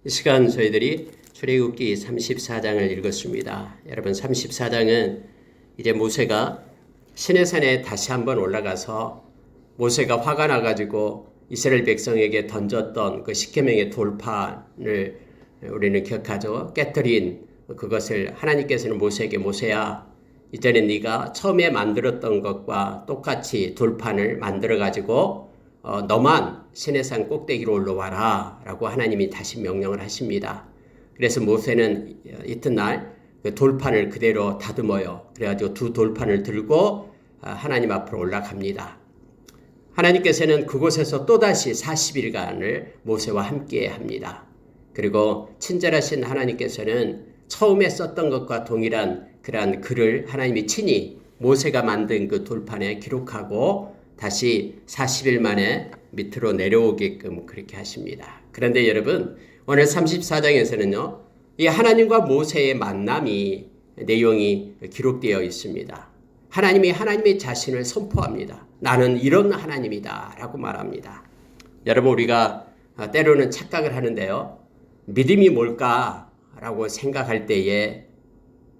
이 시간 저희들이 출애굽기 34장을 읽었습니다. 여러분 34장은 이제 모세가 시내산에 다시 한번 올라가서 모세가 화가 나가지고 이스라엘 백성에게 던졌던 그 십계명의 돌판을 우리는 기억하죠. 깨뜨린 그것을 하나님께서는 모세에게 모세야 이전에 네가 처음에 만들었던 것과 똑같이 돌판을 만들어 가지고 너만 시내산 꼭대기로 올라와라 라고 하나님이 다시 명령을 하십니다. 그래서 모세는 이튿날 그 돌판을 그대로 다듬어요. 그래가지고 두 돌판을 들고 하나님 앞으로 올라갑니다. 하나님께서는 그곳에서 또다시 40일간을 모세와 함께 합니다. 그리고 친절하신 하나님께서는 처음에 썼던 것과 동일한 그러한 글을 하나님이 친히 모세가 만든 그 돌판에 기록하고 다시 40일 만에 밑으로 내려오게끔 그렇게 하십니다. 그런데 여러분 오늘 34장에서는요. 이 하나님과 모세의 만남이 내용이 기록되어 있습니다. 하나님이 하나님의 자신을 선포합니다. 나는 이런 하나님이다 라고 말합니다. 여러분 우리가 때로는 착각을 하는데요. 믿음이 뭘까 라고 생각할 때에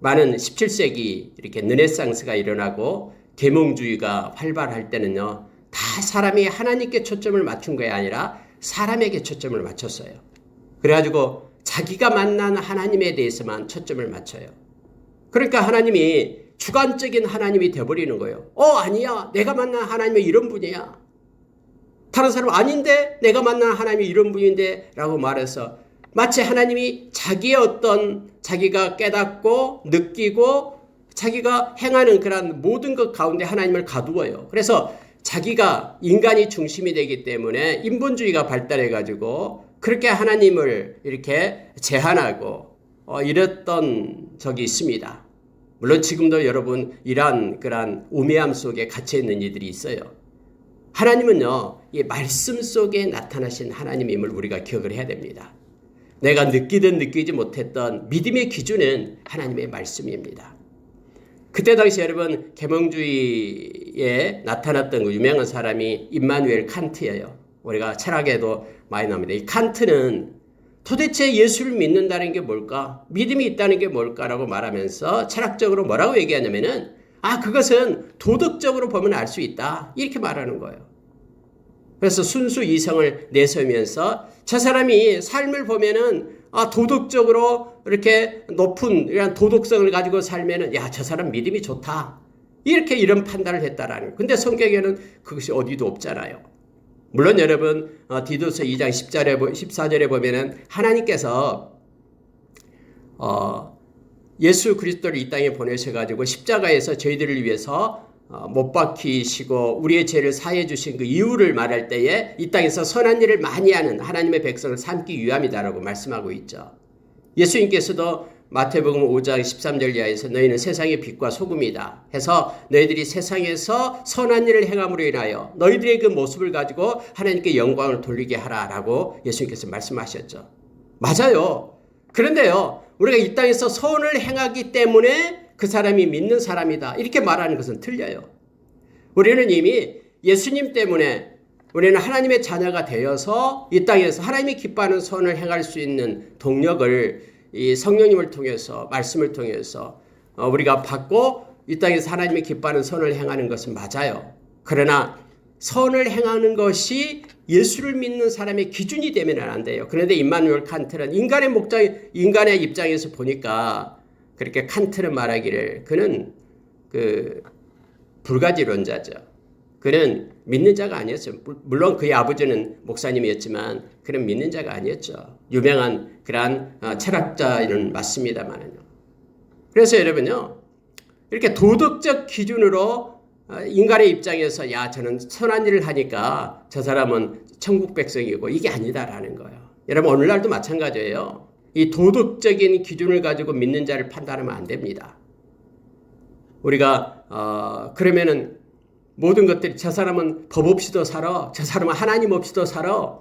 많은 17세기 이렇게 르네상스가 일어나고 계몽주의가 활발할 때는요. 다 사람이 하나님께 초점을 맞춘 게 아니라 사람에게 초점을 맞췄어요. 그래가지고 자기가 만난 하나님에 대해서만 초점을 맞춰요. 그러니까 하나님이 주관적인 하나님이 되어버리는 거예요. 아니야. 내가 만난 하나님은 이런 분이야. 다른 사람은 아닌데 내가 만난 하나님이 이런 분인데 라고 말해서 마치 하나님이 자기의 어떤 자기가 깨닫고 느끼고 자기가 행하는 그런 모든 것 가운데 하나님을 가두어요. 그래서 자기가 인간이 중심이 되기 때문에 인본주의가 발달해가지고 그렇게 하나님을 이렇게 제한하고 이랬던 적이 있습니다. 물론 지금도 여러분 이러한 그런 우매함 속에 갇혀있는 이들이 있어요. 하나님은요, 이 말씀 속에 나타나신 하나님임을 우리가 기억을 해야 됩니다. 내가 느끼든 느끼지 못했던 믿음의 기준은 하나님의 말씀입니다. 그때 당시 여러분 계몽주의에 나타났던 그 유명한 사람이 임마누엘 칸트예요. 우리가 철학에도 많이 나옵니다. 이 칸트는 도대체 예수를 믿는다는 게 뭘까? 믿음이 있다는 게 뭘까라고 말하면서 철학적으로 뭐라고 얘기하냐면은 그것은 도덕적으로 보면 알 수 있다. 이렇게 말하는 거예요. 그래서 순수 이성을 내세우면서 저 사람이 삶을 보면은 도덕적으로 이렇게 높은 이런 도덕성을 가지고 살면은 저 사람 믿음이 좋다. 이런 판단을 했다라는 거예요. 근데 성경에는 그것이 어디도 없잖아요. 물론 여러분 디도서 2장 14절에 보면은 하나님께서 예수 그리스도를 이 땅에 보내셔가지고 십자가에서 저희들을 위해서 못 박히시고 우리의 죄를 사해 주신 그 이유를 말할 때에 이 땅에서 선한 일을 많이 하는 하나님의 백성을 삼기 위함이다라고 말씀하고 있죠. 예수님께서도 마태복음 5장 13절 이하에서 너희는 세상의 빛과 소금이다 해서 너희들이 세상에서 선한 일을 행함으로 인하여 너희들의 그 모습을 가지고 하나님께 영광을 돌리게 하라라고 예수님께서 말씀하셨죠. 맞아요. 그런데요. 우리가 이 땅에서 선을 행하기 때문에 그 사람이 믿는 사람이다. 이렇게 말하는 것은 틀려요. 우리는 이미 예수님 때문에 우리는 하나님의 자녀가 되어서 이 땅에서 하나님이 기뻐하는 선을 행할 수 있는 동력을 이 성령님을 통해서 말씀을 통해서 우리가 받고 이 땅에서 하나님이 기뻐하는 선을 행하는 것은 맞아요. 그러나 선을 행하는 것이 예수를 믿는 사람의 기준이 되면 안 돼요. 그런데 임마누엘 칸트는 인간의 입장에서 보니까 그렇게 칸트는 말하기를 그는 불가지론자죠. 그는 믿는 자가 아니었어요. 물론 그의 아버지는 목사님이었지만 그는 믿는 자가 아니었죠. 유명한 그러한 철학자는 맞습니다만요. 그래서 여러분요. 이렇게 도덕적 기준으로 인간의 입장에서 저는 선한 일을 하니까 저 사람은 천국 백성이고 이게 아니다라는 거예요. 여러분 오늘날도 마찬가지예요. 이 도덕적인 기준을 가지고 믿는 자를 판단하면 안 됩니다. 우리가 그러면은 모든 것들이 저 사람은 법 없이도 살아. 저 사람은 하나님 없이도 살아.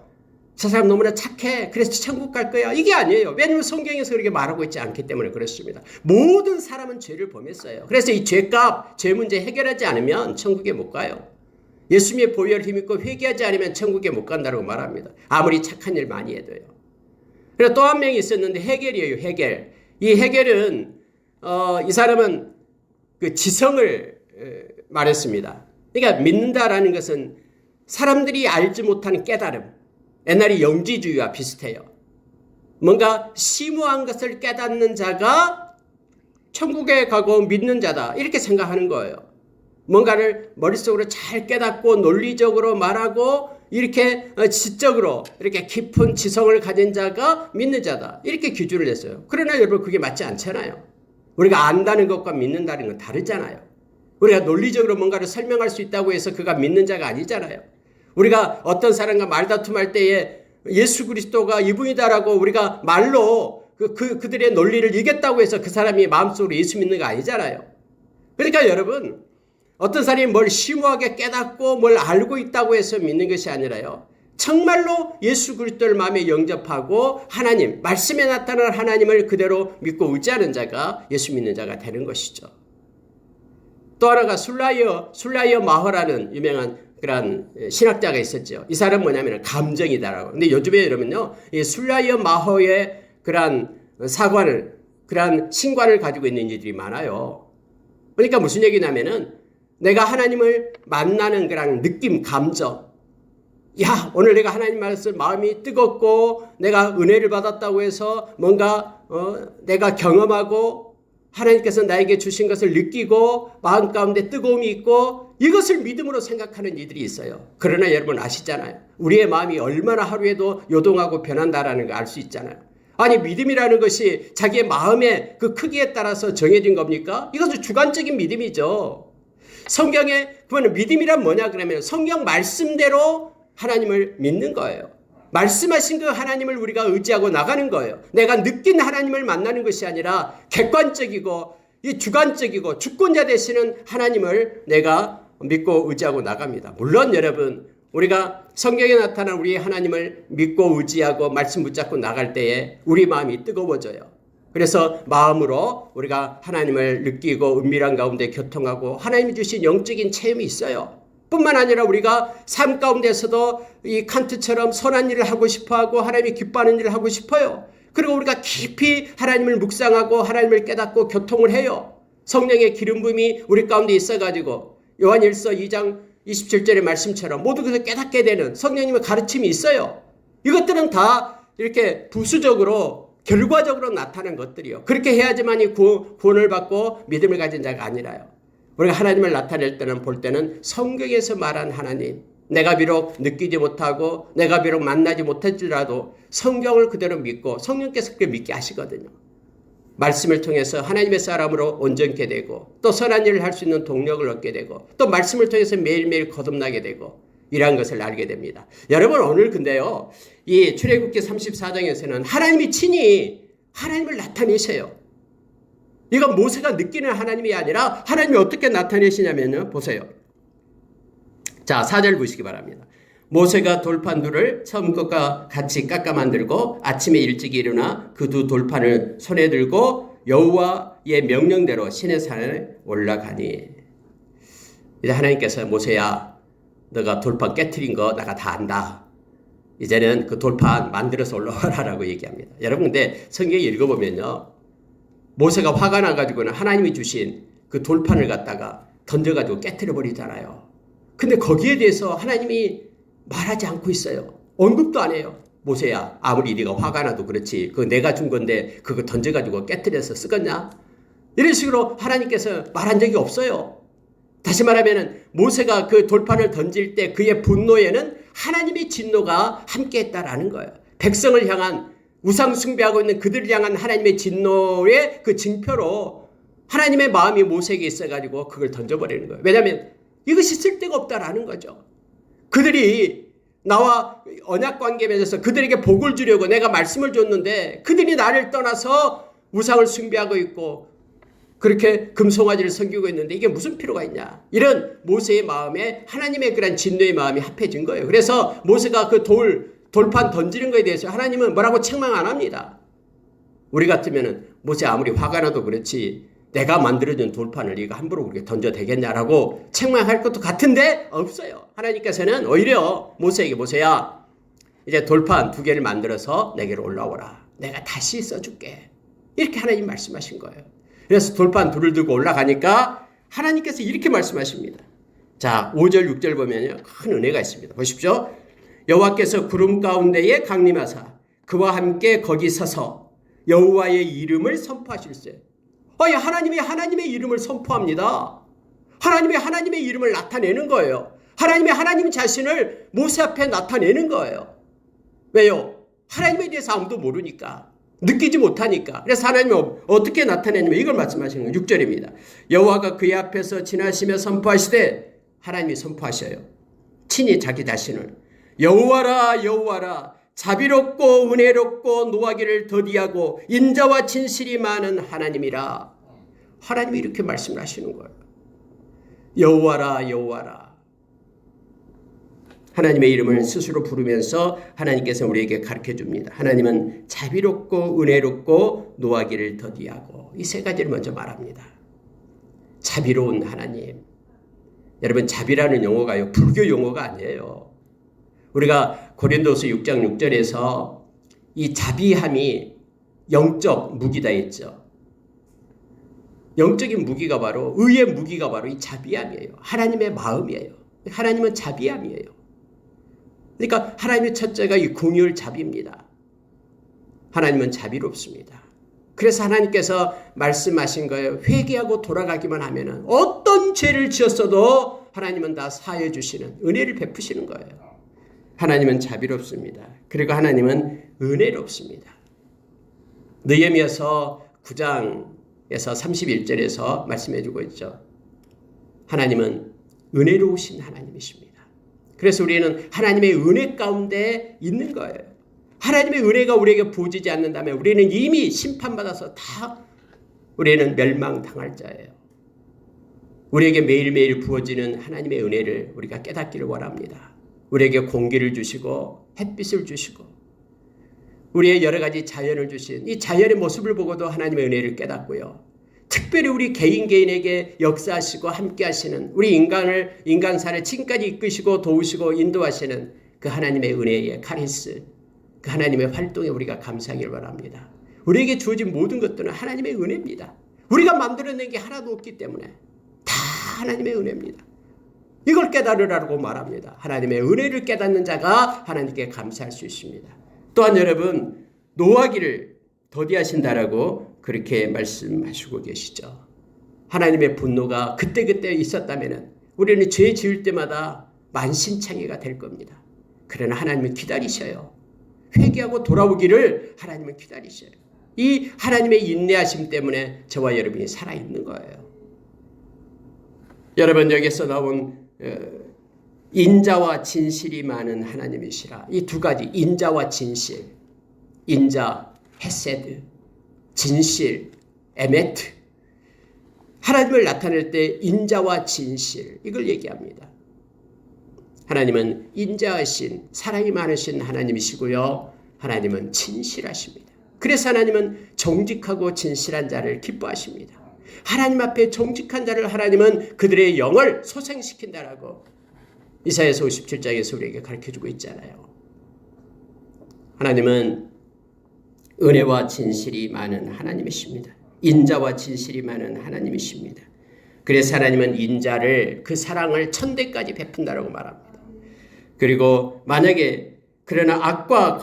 저 사람 너무나 착해. 그래서 천국 갈 거야. 이게 아니에요. 왜냐하면 성경에서 그렇게 말하고 있지 않기 때문에 그렇습니다. 모든 사람은 죄를 범했어요. 그래서 이 죄값, 죄 문제 해결하지 않으면 천국에 못 가요. 예수님의 보혈을 힘입고 회개하지 않으면 천국에 못 간다고 말합니다. 아무리 착한 일 많이 해도요. 그리고 또 한 명이 있었는데 헤겔이에요. 헤겔. 이 헤겔은 이 사람은 그 지성을 말했습니다. 그러니까 믿는다라는 것은 사람들이 알지 못하는 깨달음. 옛날에 영지주의와 비슷해요. 뭔가 심오한 것을 깨닫는 자가 천국에 가고 믿는 자다. 이렇게 생각하는 거예요. 뭔가를 머릿속으로 잘 깨닫고 논리적으로 말하고 이렇게 지적으로 이렇게 깊은 지성을 가진 자가 믿는 자다. 이렇게 기준을 했어요. 그러나 여러분 그게 맞지 않잖아요. 우리가 안다는 것과 믿는다는 건 다르잖아요. 우리가 논리적으로 뭔가를 설명할 수 있다고 해서 그가 믿는 자가 아니잖아요. 우리가 어떤 사람과 말다툼할 때에 예수 그리스도가 이분이다라고 우리가 말로 그들의 논리를 이겼다고 해서 그 사람이 마음속으로 예수 믿는 거 아니잖아요. 그러니까 여러분 어떤 사람이 뭘 심오하게 깨닫고 뭘 알고 있다고 해서 믿는 것이 아니라요. 정말로 예수 그리스도를 마음에 영접하고 하나님, 말씀에 나타난 하나님을 그대로 믿고 의지하는 자가 예수 믿는 자가 되는 것이죠. 또 하나가 술라이어 마허라는 유명한 그런 신학자가 있었죠. 이 사람은 뭐냐면 감정이다라고. 근데 요즘에 여러분요, 이 술라이어 마허의 그런 사관을, 그런 신관을 가지고 있는 이들이 많아요. 그러니까 무슨 얘기냐면은 내가 하나님을 만나는 그런 느낌, 감정. 야, 오늘 내가 하나님 말씀 마음이 뜨겁고 내가 은혜를 받았다고 해서 뭔가 내가 경험하고 하나님께서 나에게 주신 것을 느끼고 마음 가운데 뜨거움이 있고 이것을 믿음으로 생각하는 이들이 있어요. 그러나 여러분 아시잖아요. 우리의 마음이 얼마나 하루에도 요동하고 변한다라는 거 알 수 있잖아요. 아니 믿음이라는 것이 자기의 마음의 그 크기에 따라서 정해진 겁니까? 이것은 주관적인 믿음이죠. 성경에 그러면 믿음이란 뭐냐 그러면 성경 말씀대로 하나님을 믿는 거예요. 말씀하신 그 하나님을 우리가 의지하고 나가는 거예요. 내가 느낀 하나님을 만나는 것이 아니라 객관적이고 이 주관적이고 주권자 되시는 하나님을 내가 믿고 의지하고 나갑니다. 물론 여러분 우리가 성경에 나타난 우리 하나님을 믿고 의지하고 말씀 붙잡고 나갈 때에 우리 마음이 뜨거워져요. 그래서 마음으로 우리가 하나님을 느끼고 은밀한 가운데 교통하고 하나님이 주신 영적인 체험이 있어요. 뿐만 아니라 우리가 삶 가운데서도 이 칸트처럼 선한 일을 하고 싶어하고 하나님이 기뻐하는 일을 하고 싶어요. 그리고 우리가 깊이 하나님을 묵상하고 하나님을 깨닫고 교통을 해요. 성령의 기름 부음이 우리 가운데 있어가지고 요한일서 2장 27절의 말씀처럼 모두 그것을 깨닫게 되는 성령님의 가르침이 있어요. 이것들은 다 이렇게 부수적으로 결과적으로 나타난 것들이요. 그렇게 해야지만이 구원을 받고 믿음을 가진 자가 아니라요. 우리가 하나님을 나타낼 때는 볼 때는 성경에서 말한 하나님, 내가 비록 느끼지 못하고 내가 비록 만나지 못할지라도 성경을 그대로 믿고 성령께서 그렇게 믿게 하시거든요. 말씀을 통해서 하나님의 사람으로 온전케 되고 또 선한 일을 할 수 있는 동력을 얻게 되고 또 말씀을 통해서 매일매일 거듭나게 되고 이러한 것을 알게 됩니다. 여러분 오늘 근데요. 이 출애굽기 34장에서는 하나님이 친히 하나님을 나타내셔요. 이건 모세가 느끼는 하나님이 아니라 하나님이 어떻게 나타내시냐면요. 보세요. 자, 4절 보시기 바랍니다. 모세가 돌판 둘을 처음 것과 같이 깎아 만들고 아침에 일찍 일어나 그 두 돌판을 손에 들고 여호와의 명령대로 시내산에 올라가니. 이제 하나님께서 모세야 너가 돌판 깨트린 거 내가 다 안다. 이제는 그 돌판 만들어서 올라와라라고 얘기합니다. 여러분 근데 성경 읽어보면요. 모세가 화가 나가지고는 하나님이 주신 그 돌판을 갖다가 던져가지고 깨트려 버리잖아요. 근데 거기에 대해서 하나님이 말하지 않고 있어요. 언급도 안 해요. 모세야 아무리 네가 화가 나도 그렇지 그거 내가 준 건데 그거 던져가지고 깨트려서 쓰겠냐? 이런 식으로 하나님께서 말한 적이 없어요. 다시 말하면 모세가 그 돌판을 던질 때 그의 분노에는 하나님의 진노가 함께했다라는 거예요. 백성을 향한 우상 숭배하고 있는 그들을 향한 하나님의 진노의 그 징표로 하나님의 마음이 모세에게 있어가지고 그걸 던져버리는 거예요. 왜냐하면 이것이 쓸데가 없다라는 거죠. 그들이 나와 언약관계에 맺어서 그들에게 복을 주려고 내가 말씀을 줬는데 그들이 나를 떠나서 우상을 숭배하고 있고 그렇게 금송아지를 섬기고 있는데 이게 무슨 필요가 있냐. 이런 모세의 마음에 하나님의 그런 진노의 마음이 합해진 거예요. 그래서 모세가 그 돌판 던지는 거에 대해서 하나님은 뭐라고 책망 안 합니다. 우리 같으면은 모세 아무리 화가 나도 그렇지 내가 만들어준 돌판을 이거 함부로 그렇게 던져도 되겠냐라고 책망할 것도 같은데 없어요. 하나님께서는 오히려 모세에게 모세야 이제 돌판 2개를 만들어서 내게로 올라오라. 내가 다시 써줄게. 이렇게 하나님 말씀하신 거예요. 그래서 돌판 돌을 들고 올라가니까 하나님께서 이렇게 말씀하십니다. 자, 5절 6절 보면요, 큰 은혜가 있습니다. 보십시오. 여호와께서 구름 가운데에 강림하사 그와 함께 거기 서서 여호와의 이름을 선포하실세. 하나님의 이름을 선포합니다. 하나님의 이름을 나타내는 거예요. 하나님 자신을 모세 앞에 나타내는 거예요. 왜요? 하나님에 대해서 아무도 모르니까, 느끼지 못하니까. 그래서 하나님은 어떻게 나타내냐면 이걸 말씀하시는 거예요. 6절입니다. 여호와가 그의 앞에서 지나시며 선포하시되, 하나님이 선포하셔요. 친히 자기 자신을 여호와라 여호와라 자비롭고 은혜롭고 노하기를 더디하고 인자와 진실이 많은 하나님이라. 하나님이 이렇게 말씀을 하시는 거예요. 여호와라 여호와라. 하나님의 이름을 스스로 부르면서 하나님께서 우리에게 가르쳐 줍니다. 하나님은 자비롭고 은혜롭고 노하기를 더디하고, 이 세 가지를 먼저 말합니다. 자비로운 하나님. 여러분, 자비라는 용어가요, 불교 용어가 아니에요. 우리가 고린도서 6장 6절에서 이 자비함이 영적 무기다 했죠. 영적인 무기가 바로, 의의 무기가 바로 이 자비함이에요. 하나님의 마음이에요. 하나님은 자비함이에요. 그러니까 하나님의 첫째가 이 긍휼 자비입니다. 하나님은 자비롭습니다. 그래서 하나님께서 말씀하신 거예요. 회개하고 돌아가기만 하면은 어떤 죄를 지었어도 하나님은 다 사해 주시는, 은혜를 베푸시는 거예요. 하나님은 자비롭습니다. 그리고 하나님은 은혜롭습니다. 느헤미야서 9장에서 31절에서 말씀해 주고 있죠. 하나님은 은혜로우신 하나님이십니다. 그래서 우리는 하나님의 은혜 가운데 있는 거예요. 하나님의 은혜가 우리에게 부어지지 않는다면 우리는 이미 심판받아서 다 우리는 멸망당할 자예요. 우리에게 매일매일 부어지는 하나님의 은혜를 우리가 깨닫기를 원합니다. 우리에게 공기를 주시고 햇빛을 주시고 우리의 여러 가지 자연을 주신 이 자연의 모습을 보고도 하나님의 은혜를 깨닫고요. 특별히 우리 개인에게 역사하시고 함께 하시는, 우리 인간사를 지금까지 이끄시고 도우시고 인도하시는 그 하나님의 은혜의 카리스, 그 하나님의 활동에 우리가 감사하기를 바랍니다. 우리에게 주어진 모든 것들은 하나님의 은혜입니다. 우리가 만들어낸 게 하나도 없기 때문에 다 하나님의 은혜입니다. 이걸 깨달으라고 말합니다. 하나님의 은혜를 깨닫는 자가 하나님께 감사할 수 있습니다. 또한 여러분, 노하기를 더디하신다라고 그렇게 말씀하시고 계시죠. 하나님의 분노가 그때그때 있었다면 우리는 죄 지을 때마다 만신창이가 될 겁니다. 그러나 하나님은 기다리셔요. 회개하고 돌아오기를 하나님은 기다리셔요. 이 하나님의 인내하심 때문에 저와 여러분이 살아있는 거예요. 여러분, 여기서 나온 인자와 진실이 많은 하나님이시라. 이 두 가지, 인자와 진실, 인자, 헤세드, 진실, 에메트. 하나님을 나타낼 때 인자와 진실, 이걸 얘기합니다. 하나님은 인자하신, 사랑이 많으신 하나님이시고요. 하나님은 진실하십니다. 그래서 하나님은 정직하고 진실한 자를 기뻐하십니다. 하나님 앞에 정직한 자를 하나님은 그들의 영을 소생시킨다라고 이사야서 57장에서 우리에게 가르쳐주고 있잖아요. 하나님은 은혜와 진실이 많은 하나님이십니다. 인자와 진실이 많은 하나님이십니다. 그래서 하나님은 인자를, 그 사랑을 천대까지 베푼다라고 말합니다. 그리고 만약에 그러나 악과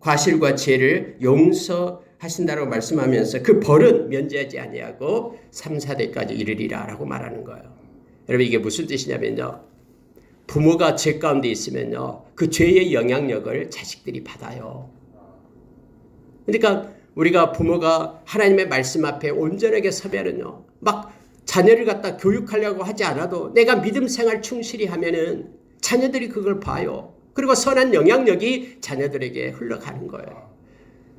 과실과 죄를 용서하신다라고 말씀하면서 그 벌은 면제하지 아니하고 3, 4대까지 이르리라라고 말하는 거예요. 여러분, 이게 무슨 뜻이냐면요, 부모가 죄 가운데 있으면요, 그 죄의 영향력을 자식들이 받아요. 그러니까 우리가 부모가 하나님의 말씀 앞에 온전하게 서면은요, 막 자녀를 갖다 교육하려고 하지 않아도 내가 믿음 생활 충실히 하면은 자녀들이 그걸 봐요. 그리고 선한 영향력이 자녀들에게 흘러가는 거예요.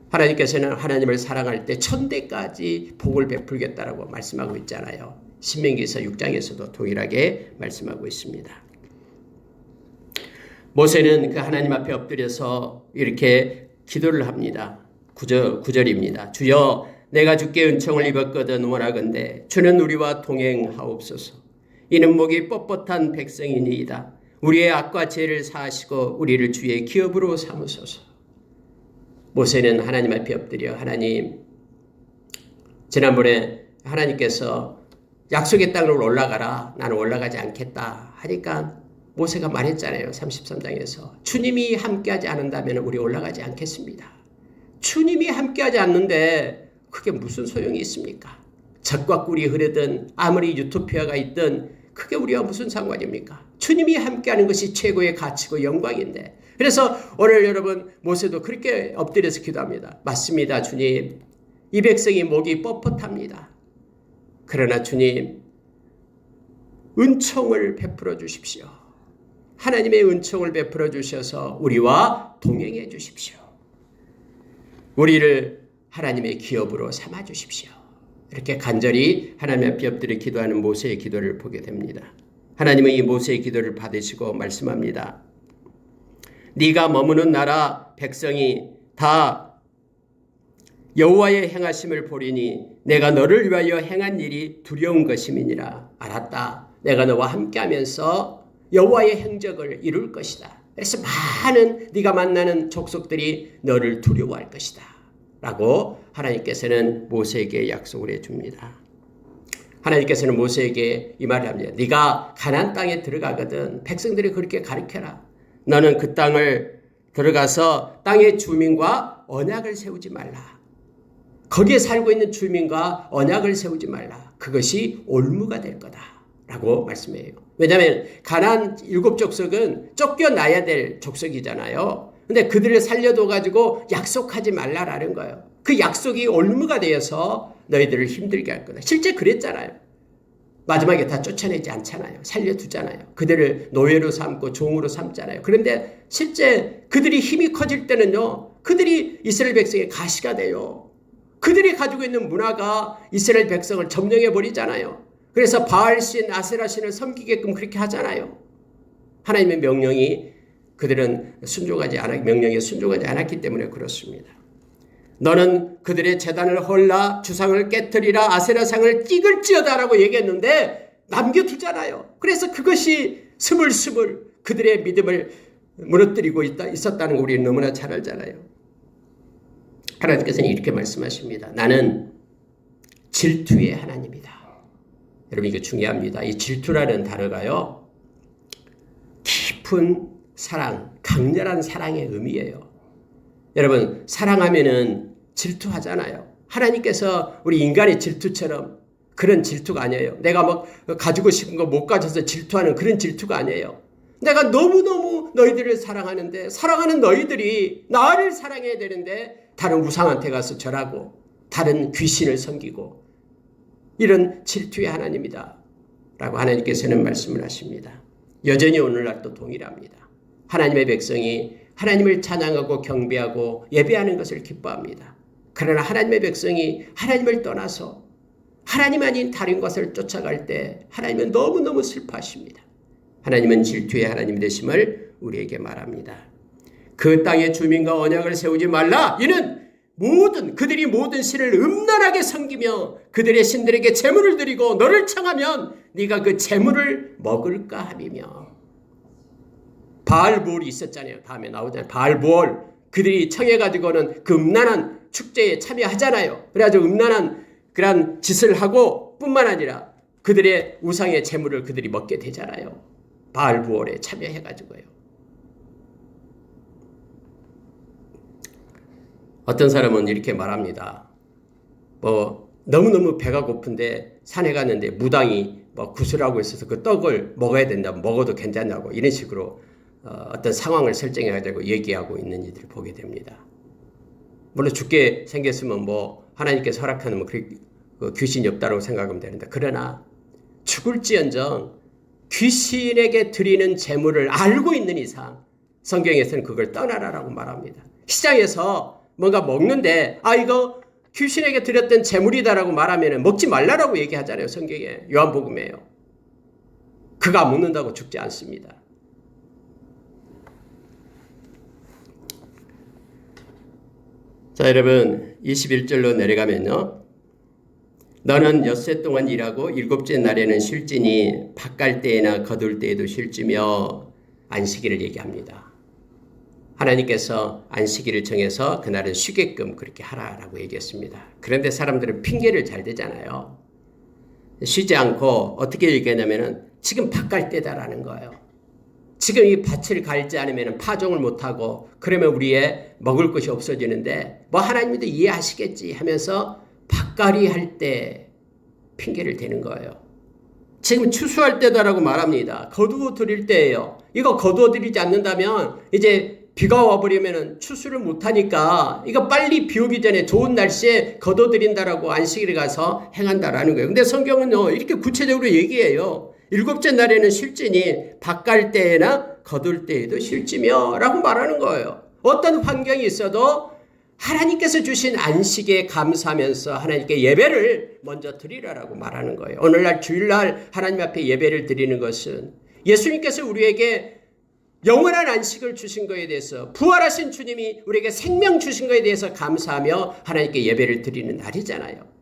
하나님께서는 하나님을 사랑할 때 천대까지 복을 베풀겠다라고 말씀하고 있잖아요. 신명기서 6장에서도 동일하게 말씀하고 있습니다. 모세는 그 하나님 앞에 엎드려서 이렇게 기도를 합니다. 9절입니다. 주여, 내가 주께 은총을 입었거든 원하건대 주는 우리와 동행하옵소서. 이는 목이 뻣뻣한 백성이니이다. 우리의 악과 죄를 사하시고 우리를 주의 기업으로 삼으소서. 모세는 하나님 앞에 엎드려 하나님, 지난번에 하나님께서 약속의 땅으로 올라가라. 나는 올라가지 않겠다 하니까 모세가 말했잖아요. 33장에서 주님이 함께하지 않는다면 우리 올라가지 않겠습니다. 주님이 함께하지 않는데 그게 무슨 소용이 있습니까? 젖과 꿀이 흐르든 아무리 유토피아가 있든 그게 우리와 무슨 상관입니까? 주님이 함께하는 것이 최고의 가치고 영광인데, 그래서 오늘 여러분 모세도 그렇게 엎드려서 기도합니다. 맞습니다, 주님. 이 백성이 목이 뻣뻣합니다. 그러나 주님, 은총을 베풀어 주십시오. 하나님의 은총을 베풀어 주셔서 우리와 동행해 주십시오. 우리를 하나님의 기업으로 삼아 주십시오. 이렇게 간절히 하나님 앞에 엎드려 기도하는 모세의 기도를 보게 됩니다. 하나님은 이 모세의 기도를 받으시고 말씀합니다. 네가 머무는 나라 백성이 다 여호와의 행하심을 보리니 내가 너를 위하여 행한 일이 두려운 것임이니라. 알았다. 내가 너와 함께하면서 여호와의 행적을 이룰 것이다. 그래서 많은 네가 만나는 족속들이 너를 두려워할 것이다. 라고 하나님께서는 모세에게 약속을 해줍니다. 하나님께서는 모세에게 이 말을 합니다. 네가 가나안 땅에 들어가거든 백성들이 그렇게 가르쳐라. 너는 그 땅을 들어가서 땅의 주민과 언약을 세우지 말라. 거기에 살고 있는 주민과 언약을 세우지 말라. 그것이 올무가 될 거다. 라고 말씀해요. 왜냐하면 가나안 7족속은 쫓겨나야 될 족속이잖아요. 근데 그들을 살려둬가지고 약속하지 말라라는 거예요. 그 약속이 올무가 되어서 너희들을 힘들게 할 거다. 실제 그랬잖아요. 마지막에 다 쫓아내지 않잖아요. 살려두잖아요. 그들을 노예로 삼고 종으로 삼잖아요. 그런데 실제 그들이 힘이 커질 때는요, 그들이 이스라엘 백성의 가시가 돼요. 그들이 가지고 있는 문화가 이스라엘 백성을 점령해 버리잖아요. 그래서 바알신, 아세라신을 섬기게끔 그렇게 하잖아요. 하나님의 명령이 그들은 명령에 순종하지 않았기 때문에 그렇습니다. 너는 그들의 제단을 헐라 주상을 깨뜨리라 아세라상을 찍을지어다라고 얘기했는데 남겨두잖아요. 그래서 그것이 스물스물 그들의 믿음을 무너뜨리고 있었다는 거 우리는 너무나 잘 알잖아요. 하나님께서는 이렇게 말씀하십니다. 나는 질투의 하나님이다. 여러분 이거 중요합니다. 이 질투라는 단어가요, 깊은 사랑, 강렬한 사랑의 의미예요. 여러분 사랑하면은 질투하잖아요. 하나님께서 우리 인간의 질투처럼 그런 질투가 아니에요. 내가 막 가지고 싶은 거 못 가져서 질투하는 그런 질투가 아니에요. 내가 너무너무 너희들을 사랑하는데 사랑하는 너희들이 나를 사랑해야 되는데 다른 우상한테 가서 절하고 다른 귀신을 섬기고 이런 질투의 하나님이다 라고 하나님께서는 말씀을 하십니다. 여전히 오늘날 또 동일합니다. 하나님의 백성이 하나님을 찬양하고 경배하고 예배하는 것을 기뻐합니다. 그러나 하나님의 백성이 하나님을 떠나서 하나님 아닌 다른 것을 쫓아갈 때 하나님은 너무너무 슬퍼하십니다. 하나님은 질투의 하나님 되심을 우리에게 말합니다. 그 땅의 주민과 언약을 세우지 말라. 이는 그들이 모든 신을 음란하게 섬기며 그들의 신들에게 제물을 드리고 너를 청하면 네가 그 제물을 먹을까 함이며. 바알부올이 있었잖아요. 다음에 나오잖아요. 바알부올. 그들이 청해가지고는 그 음란한 축제에 참여하잖아요. 그래가지고 음란한 그런 짓을 하고 뿐만 아니라 그들의 우상의 제물을 그들이 먹게 되잖아요. 바알부올에 참여해가지고요. 어떤 사람은 이렇게 말합니다. 너무너무 배가 고픈데 산에 갔는데 무당이 구슬하고 있어서 그 떡을 먹어야 된다고, 먹어도 괜찮냐고 이런 식으로 어떤 상황을 설정해가지고 얘기하고 있는 이들을 보게 됩니다. 물론 죽게 생겼으면 하나님께서 허락하는 귀신이 없다고 생각하면 되는데, 그러나 죽을지언정 귀신에게 드리는 제물을 알고 있는 이상 성경에서는 그걸 떠나라라고 말합니다. 시장에서 뭔가 먹는데 이거 귀신에게 드렸던 제물이다라고 말하면 먹지 말라라고 얘기하잖아요. 성경에 요한복음에요. 그가 먹는다고 죽지 않습니다. 자, 여러분 21절로 내려가면요. 너는 엿새 동안 일하고 일곱째 날에는 쉴지니 밭갈 때에나 거둘 때에도 쉴지며 안식일을 얘기합니다. 하나님께서 안식일을 정해서 그날은 쉬게끔 그렇게 하라라고 얘기했습니다. 그런데 사람들은 핑계를 잘 대잖아요. 쉬지 않고 어떻게 얘기하냐면은 지금 밭 갈 때다라는 거예요. 지금 이 밭을 갈지 않으면 파종을 못하고 그러면 우리의 먹을 것이 없어지는데 뭐 하나님도 이해하시겠지 하면서 밭갈이 할 때 핑계를 대는 거예요. 지금 추수할 때다라고 말합니다. 거두어 드릴 때예요. 이거 거두어 드리지 않는다면 이제 비가 와버리면 추수를 못하니까 이거 빨리 비 오기 전에 좋은 날씨에 거둬 드린다라고 안식일에 가서 행한다라는 거예요. 근데 성경은요 이렇게 구체적으로 얘기해요. 일곱째 날에는 쉴지니 밭 갈 때나 거둘 때에도 쉴지며 라고 말하는 거예요. 어떤 환경이 있어도 하나님께서 주신 안식에 감사하면서 하나님께 예배를 먼저 드리라라고 말하는 거예요. 오늘날 주일날 하나님 앞에 예배를 드리는 것은 예수님께서 우리에게 영원한 안식을 주신 것에 대해서 부활하신 주님이 우리에게 생명 주신 것에 대해서 감사하며 하나님께 예배를 드리는 날이잖아요.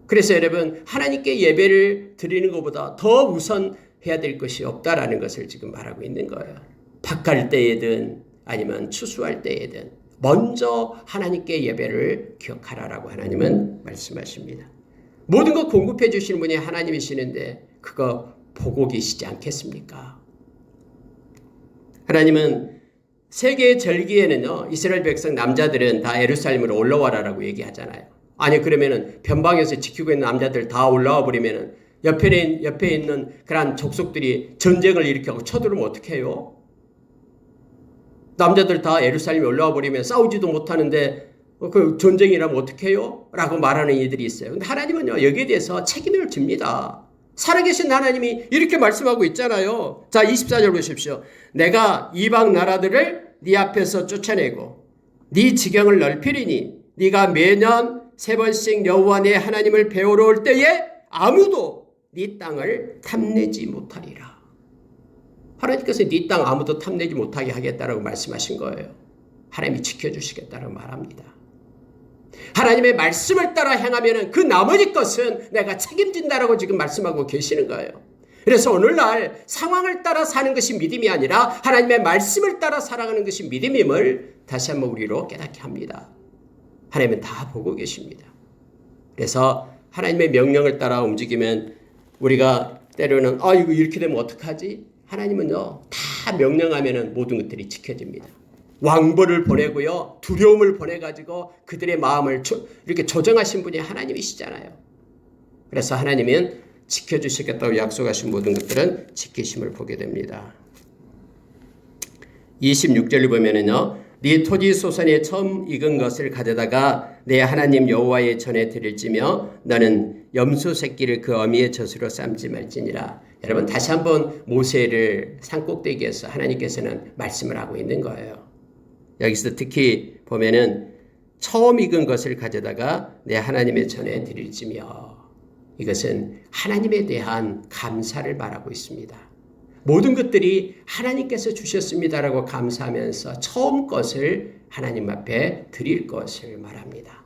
그래서 여러분 하나님께 예배를 드리는 것보다 더 우선해야 될 것이 없다라는 것을 지금 말하고 있는 거예요. 밭 갈 때에든 아니면 추수할 때에든 먼저 하나님께 예배를 기억하라라고 하나님은 말씀하십니다. 모든 것 공급해 주시는 분이 하나님이시는데 그거 보고 계시지 않겠습니까? 하나님은 세계의 절기에는요, 이스라엘 백성 남자들은 다 예루살렘으로 올라와라라고 얘기하잖아요. 아니, 그러면은 변방에서 지키고 있는 남자들 다 올라와 버리면은 옆에 있는 그런 족속들이 전쟁을 일으키고 쳐들어오면 어떻게 해요? 남자들 다 예루살렘에 올라와 버리면 싸우지도 못하는데 그 전쟁이라면 어떻게 해요? 라고 말하는 이들이 있어요. 근데 하나님은요, 여기에 대해서 책임을 집니다. 살아계신 하나님이 이렇게 말씀하고 있잖아요. 자, 24절 보십시오. 내가 이방 나라들을 네 앞에서 쫓아내고 네 지경을 넓히리니 네가 매년 3번씩 여호와 네 하나님을 배우러 올 때에 아무도 네 땅을 탐내지 못하리라. 하나님께서 네 땅 아무도 탐내지 못하게 하겠다라고 말씀하신 거예요. 하나님이 지켜주시겠다라고 말합니다. 하나님의 말씀을 따라 행하면 그 나머지 것은 내가 책임진다라고 지금 말씀하고 계시는 거예요. 그래서 오늘날 상황을 따라 사는 것이 믿음이 아니라 하나님의 말씀을 따라 살아가는 것이 믿음임을 다시 한번 우리로 깨닫게 합니다. 하나님은 다 보고 계십니다. 그래서 하나님의 명령을 따라 움직이면 우리가 때로는 이거 이렇게 되면 어떡하지? 하나님은요 다 명령하면 모든 것들이 지켜집니다. 왕벌을 보내고요. 두려움을 보내가지고 그들의 마음을 이렇게 조정하신 분이 하나님이시잖아요. 그래서 하나님은 지켜주시겠다고 약속하신 모든 것들은 지키심을 보게 됩니다. 26절을 보면은요. 네 토지 소산에 처음 익은 것을 가져다가 내 하나님 여호와의 전에 드릴지며 너는 염소 새끼를 그 어미의 젖으로 삶지 말지니라. 여러분 다시 한번 모세를 산꼭대기에서 하나님께서는 말씀을 하고 있는 거예요. 여기서 특히 보면은 처음 익은 것을 가져다가 내 하나님의 전에 드릴지며 이것은 하나님에 대한 감사를 말하고 있습니다. 모든 것들이 하나님께서 주셨습니다라고 감사하면서 처음 것을 하나님 앞에 드릴 것을 말합니다.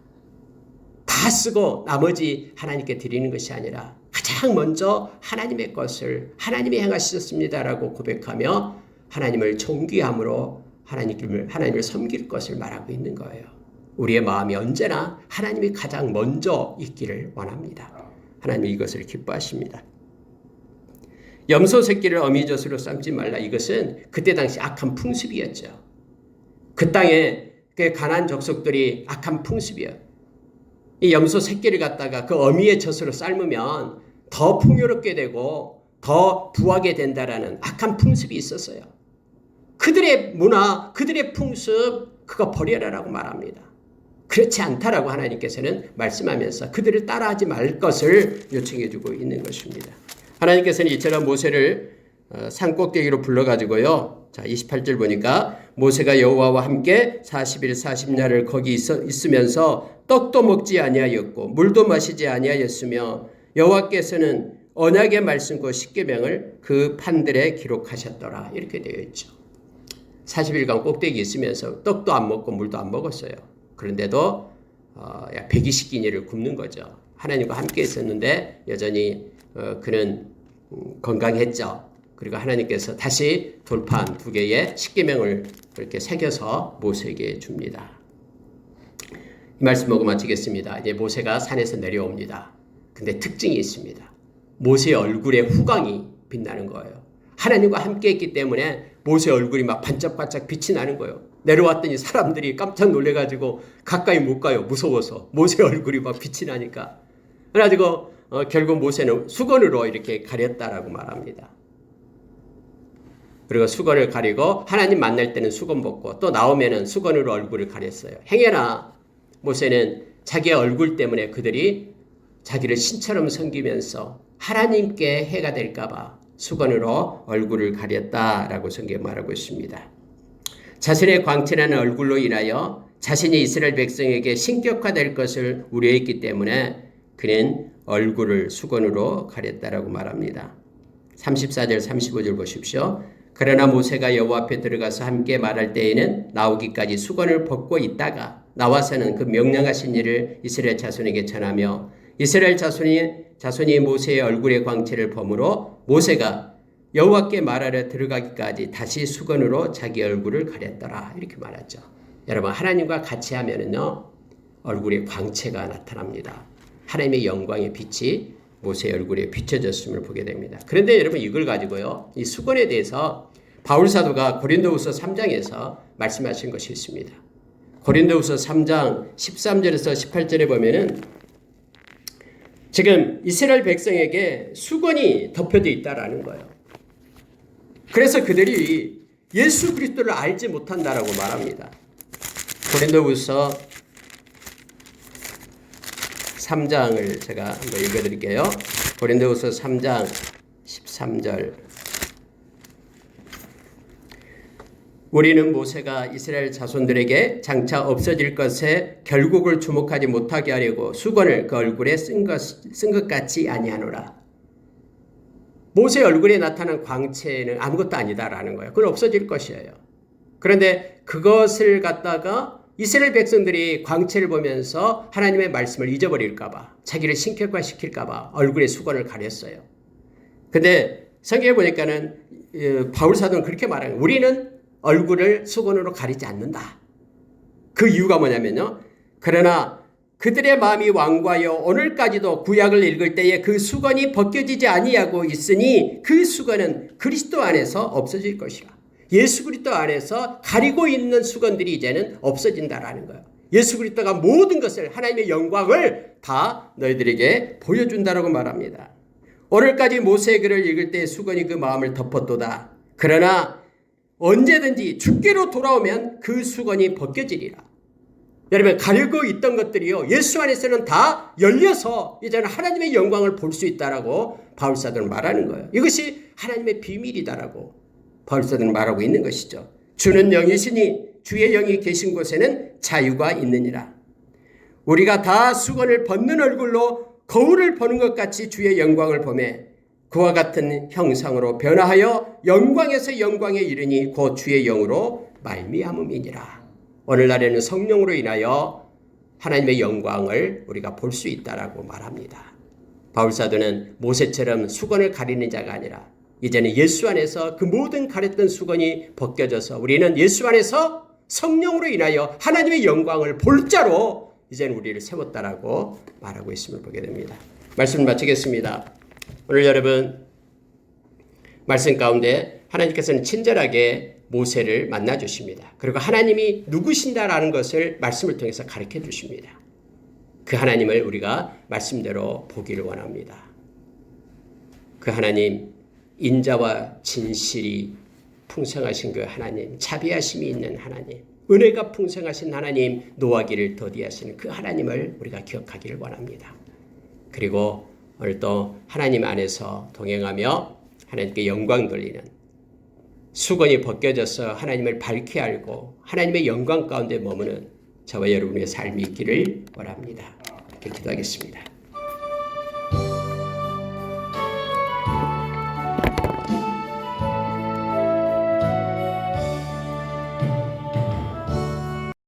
다 쓰고 나머지 하나님께 드리는 것이 아니라 가장 먼저 하나님의 것을 하나님이 행하셨습니다라고 고백하며 하나님을 존귀함으로 하나님을 섬길 것을 말하고 있는 거예요. 우리의 마음이 언제나 하나님이 가장 먼저 있기를 원합니다. 하나님이 이것을 기뻐하십니다. 염소 새끼를 어미젖으로 삶지 말라. 이것은 그때 당시 악한 풍습이었죠. 그 땅에 가나안 족속들이 악한 풍습이에요. 이 염소 새끼를 갖다가 그 어미의 젖으로 삶으면 더 풍요롭게 되고 더 부하게 된다라는 악한 풍습이 있었어요. 그들의 문화, 그들의 풍습 그거 버려라라고 말합니다. 그렇지 않다라고 하나님께서는 말씀하면서 그들을 따라하지 말 것을 요청해 주고 있는 것입니다. 하나님께서는 이처럼 모세를 산꼭대기로 불러가지고요. 자, 28절 보니까 모세가 여호와와 함께 40일 40야를 거기 있으면서 떡도 먹지 아니하였고 물도 마시지 아니하였으며 여호와께서는 언약의 말씀과 십계명을 그 판들에 기록하셨더라. 이렇게 되어 있죠. 40일간 꼭대기 있으면서 떡도 안 먹고 물도 안 먹었어요. 그런데도 120끼니를 굶는 거죠. 하나님과 함께 있었는데 여전히 그는 건강했죠. 그리고 하나님께서 다시 돌판 2개의 십계명을 그렇게 새겨서 모세에게 줍니다. 이 말씀 보고 마치겠습니다. 이제 모세가 산에서 내려옵니다. 근데 특징이 있습니다. 모세의 얼굴에 후광이 빛나는 거예요. 하나님과 함께 했기 때문에 모세의 얼굴이 막 반짝반짝 빛이 나는 거예요. 내려왔더니 사람들이 깜짝 놀래가지고 가까이 못 가요. 무서워서. 모세의 얼굴이 막 빛이 나니까. 그래가지고 결국 모세는 수건으로 이렇게 가렸다라고 말합니다. 그리고 수건을 가리고 하나님 만날 때는 수건 벗고 또 나오면은 수건으로 얼굴을 가렸어요. 행여나 모세는 자기의 얼굴 때문에 그들이 자기를 신처럼 섬기면서 하나님께 해가 될까봐 수건으로 얼굴을 가렸다라고 성경에 말하고 있습니다. 자신의 광채나는 얼굴로 인하여 자신이 이스라엘 백성에게 신격화될 것을 우려했기 때문에 그는 얼굴을 수건으로 가렸다라고 말합니다. 34절 35절 보십시오. 그러나 모세가 여호와 앞에 들어가서 함께 말할 때에는 나오기까지 수건을 벗고 있다가 나와서는 그 명령하신 일을 이스라엘 자손에게 전하며 이스라엘 자손이 모세의 얼굴의 광채를 범으로 모세가 여호와께 말하러 들어가기까지 다시 수건으로 자기 얼굴을 가렸더라. 이렇게 말하죠. 여러분 하나님과 같이 하면은요 얼굴에 광채가 나타납니다. 하나님의 영광의 빛이 모세의 얼굴에 비춰졌음을 보게 됩니다. 그런데 여러분 이걸 가지고요 이 수건에 대해서 바울 사도가 고린도후서 3장에서 말씀하신 것이 있습니다. 고린도후서 3장 13절에서 18절에 보면은 지금 이스라엘 백성에게 수건이 덮여져 있다라는 거예요. 그래서 그들이 예수 그리스도를 알지 못한다라고 말합니다. 고린도후서 3장을 제가 한번 읽어드릴게요. 고린도후서 3장 13절. 우리는 모세가 이스라엘 자손들에게 장차 없어질 것에 결국을 주목하지 못하게 하려고 수건을 그 얼굴에 쓴 것 같지 아니하노라. 모세의 얼굴에 나타난 광채는 아무것도 아니다라는 거예요. 그건 없어질 것이에요. 그런데 그것을 갖다가 이스라엘 백성들이 광채를 보면서 하나님의 말씀을 잊어버릴까봐 자기를 신격화시킬까봐 얼굴에 수건을 가렸어요. 근데 성경에 보니까는 바울 사도는 그렇게 말해요. 우리는 얼굴을 수건으로 가리지 않는다. 그 이유가 뭐냐면요. 그러나 그들의 마음이 완고하여 오늘까지도 구약을 읽을 때에 그 수건이 벗겨지지 아니하고 있으니 그 수건은 그리스도 안에서 없어질 것이라. 예수 그리스도 안에서 가리고 있는 수건들이 이제는 없어진다라는 거예요. 예수 그리스도가 모든 것을 하나님의 영광을 다 너희들에게 보여준다라고 말합니다. 오늘까지 모세의 글을 읽을 때 수건이 그 마음을 덮었도다. 그러나 언제든지 주께로 돌아오면 그 수건이 벗겨지리라. 여러분 가리고 있던 것들이요 예수 안에서는 다 열려서 이제는 하나님의 영광을 볼 수 있다라고 바울 사도는 말하는 거예요. 이것이 하나님의 비밀이다라고 바울 사도는 말하고 있는 것이죠. 주는 영이시니 주의 영이 계신 곳에는 자유가 있느니라. 우리가 다 수건을 벗는 얼굴로 거울을 보는 것 같이 주의 영광을 보매 그와 같은 형상으로 변화하여 영광에서 영광에 이르니 곧 주의 영으로 말미암음이니라. 오늘날에는 성령으로 인하여 하나님의 영광을 우리가 볼 수 있다라고 말합니다. 바울 사도는 모세처럼 수건을 가리는 자가 아니라 이제는 예수 안에서 그 모든 가렸던 수건이 벗겨져서 우리는 예수 안에서 성령으로 인하여 하나님의 영광을 볼 자로 이제는 우리를 세웠다라고 말하고 있음을 보게 됩니다. 말씀을 마치겠습니다. 오늘 여러분 말씀 가운데 하나님께서는 친절하게 모세를 만나 주십니다. 그리고 하나님이 누구신다라는 것을 말씀을 통해서 가르쳐 주십니다. 그 하나님을 우리가 말씀대로 보기를 원합니다. 그 하나님 인자와 진실이 풍성하신 그 하나님, 자비하심이 있는 하나님, 은혜가 풍성하신 하나님, 노하기를 더디하시는 그 하나님을 우리가 기억하기를 원합니다. 그리고 오늘 또 하나님 안에서 동행하며 하나님께 영광 돌리는 수건이 벗겨져서 하나님을 밝게 알고 하나님의 영광 가운데 머무는 저와 여러분의 삶이 있기를 원합니다. 이렇게 기도하겠습니다.